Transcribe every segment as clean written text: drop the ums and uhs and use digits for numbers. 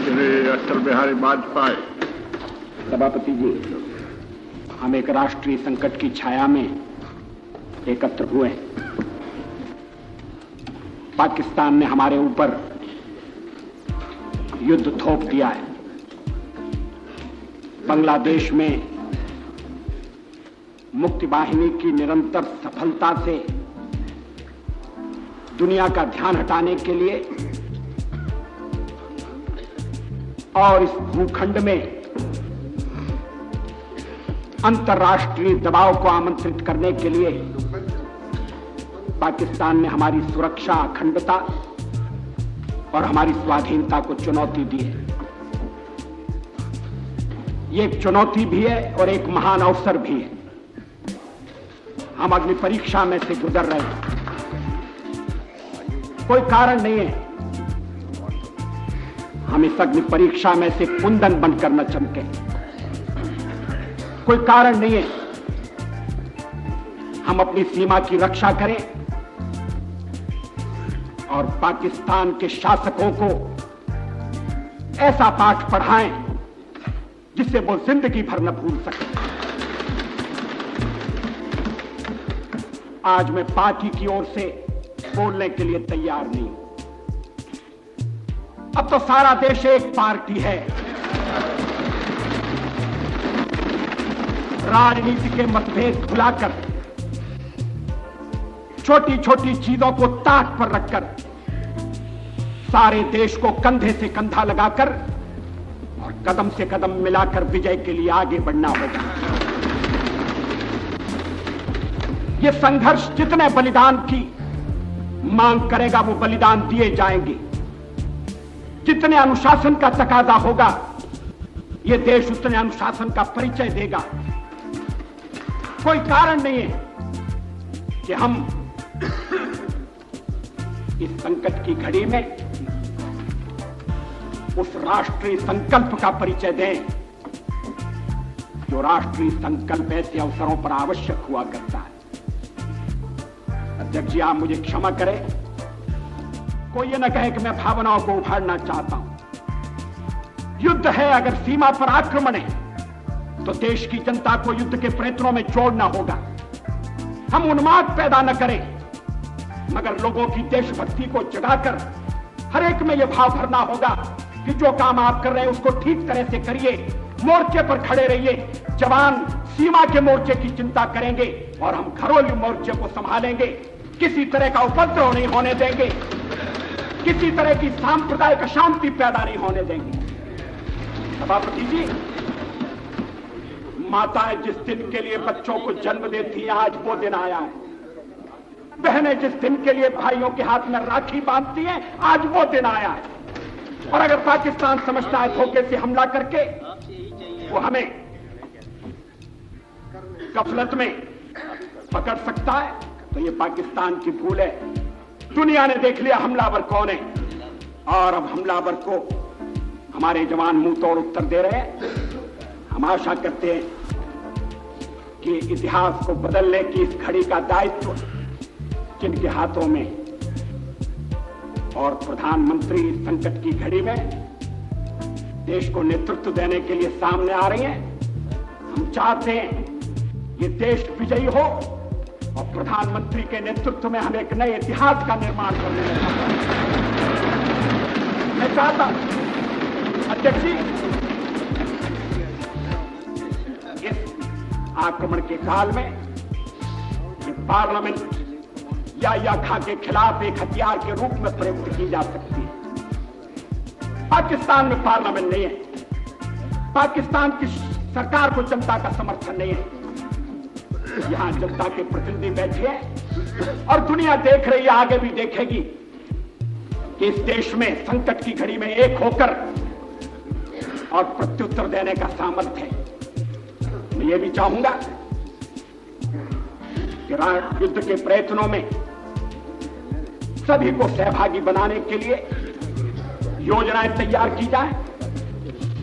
श्री अटल बिहारी वाजपेयी। सभापति जी, हम एक राष्ट्रीय संकट की छाया में एकत्र हुए हैं। पाकिस्तान ने हमारे ऊपर युद्ध थोप दिया है। बांग्लादेश में मुक्ति वाहिनी की निरंतर सफलता से दुनिया का ध्यान हटाने के लिए और इस भूखंड में अंतर्राष्ट्रीय दबाव को आमंत्रित करने के लिए पाकिस्तान ने हमारी सुरक्षा, अखंडता और हमारी स्वाधीनता को चुनौती दी है। ये एक चुनौती भी है और एक महान अवसर भी है। हम अग्नि परीक्षा में से गुजर रहे हैं। कोई कारण नहीं है हम इस अग्नि परीक्षा में से कुंदन बनकर न चमके। कोई कारण नहीं है हम अपनी सीमा की रक्षा करें और पाकिस्तान के शासकों को ऐसा पाठ पढ़ाएं जिससे वो जिंदगी भर न भूल सके। आज मैं पार्टी की ओर से बोलने के लिए तैयार नहीं हूं। अब तो सारा देश एक पार्टी है। राजनीति के मतभेद भुलाकर, छोटी छोटी चीजों को ताक पर रखकर सारे देश को कंधे से कंधा लगाकर और कदम से कदम मिलाकर विजय के लिए आगे बढ़ना होगा। यह संघर्ष जितने बलिदान की मांग करेगा वो बलिदान दिए जाएंगे। जितने अनुशासन का तकाजा होगा यह देश उतने अनुशासन का परिचय देगा। कोई कारण नहीं है कि हम इस संकट की घड़ी में उस राष्ट्रीय संकल्प का परिचय दें जो राष्ट्रीय संकल्प ऐसे अवसरों पर आवश्यक हुआ करता है। अध्यक्ष जी, आप मुझे क्षमा करें, कोई ये न कहे कि मैं भावनाओं को उभारना चाहता हूं। युद्ध है, अगर सीमा पर आक्रमण है तो देश की जनता को युद्ध के प्रयत्नों में जोड़ना होगा। हम उन्माद पैदा न करें मगर लोगों की देशभक्ति को जगाकर हर एक में यह भाव भरना होगा कि जो काम आप कर रहे हैं उसको ठीक तरह से करिए। मोर्चे पर खड़े रहिए। जवान सीमा के मोर्चे की चिंता करेंगे और हम घरेलू मोर्चे को संभालेंगे। किसी तरह का उपद्रव नहीं होने देंगे, किसी तरह की सांप्रदायिक अशांति पैदा नहीं होने देंगे। सभापति जी, माताएं जिस दिन के लिए बच्चों को जन्म देती हैं आज वो दिन आया है। बहनें जिस दिन के लिए भाइयों के हाथ में राखी बांधती हैं आज वो दिन आया है। और अगर पाकिस्तान समझता है धोखे से हमला करके वो हमें गफलत में पकड़ सकता है तो ये पाकिस्तान की भूल है। दुनिया ने देख लिया हमलावर कौन है और अब हमलावर को हमारे जवान मुंह तोड़ उत्तर दे रहे हैं। हम आशा करते हैं कि इतिहास को बदलने की इस घड़ी का दायित्व जिनके हाथों में और प्रधानमंत्री इस संकट की घड़ी में देश को नेतृत्व देने के लिए सामने आ रही हैं। हम चाहते हैं ये देश विजयी हो और प्रधानमंत्री के नेतृत्व में हम एक नए इतिहास का निर्माण करने में मैं चाहता हूं अध्यक्ष जी, इस आक्रमण के काल में पार्लियामेंट या खा के खिलाफ एक हथियार के रूप में प्रयुक्त की जा सकती है। पाकिस्तान में पार्लियामेंट नहीं है। पाकिस्तान की सरकार को जनता का समर्थन नहीं है। यहां जनता के प्रतिनिधि बैठे हैं और दुनिया देख रही है, आगे भी देखेगी कि इस देश में संकट की घड़ी में एक होकर और प्रत्युत्तर देने का सामर्थ्य है। मैं ये भी चाहूंगा कि युद्ध के प्रयत्नों में सभी को सहभागी बनाने के लिए योजनाएं तैयार की जाए,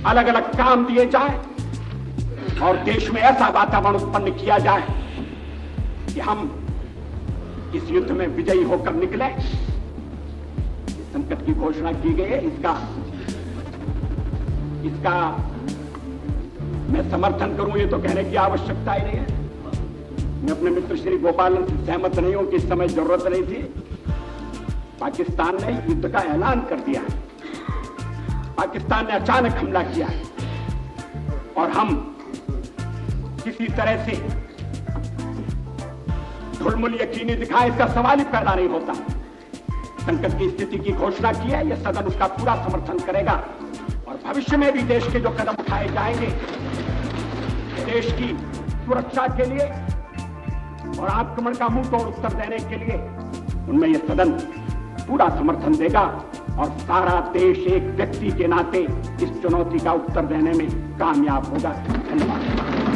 अलग अलग काम दिए जाए और देश में ऐसा वातावरण उत्पन्न किया जाए कि हम इस युद्ध में विजयी होकर निकले। संकट की घोषणा की गई है, इसका इसका मैं समर्थन करूं ये तो कहने की आवश्यकता ही नहीं है। मैं अपने मित्र श्री गोपालन से सहमत नहीं हूं कि इस समय जरूरत नहीं थी। पाकिस्तान ने युद्ध का ऐलान कर दिया है, पाकिस्तान ने अचानक हमला किया है और हम किसी तरह से ढुलमुल यकीनी दिखाए इसका सवाल ही पैदा नहीं होता। संकट की स्थिति की घोषणा की है, यह सदन उसका पूरा समर्थन करेगा और भविष्य में भी देश के जो कदम उठाए जाएंगे देश की सुरक्षा के लिए और आक्रमण का मुंह तोड़ उत्तर देने के लिए, उनमें यह सदन पूरा समर्थन देगा और सारा देश एक व्यक्ति के नाते इस चुनौती का उत्तर देने में कामयाब होगा। धन्यवाद।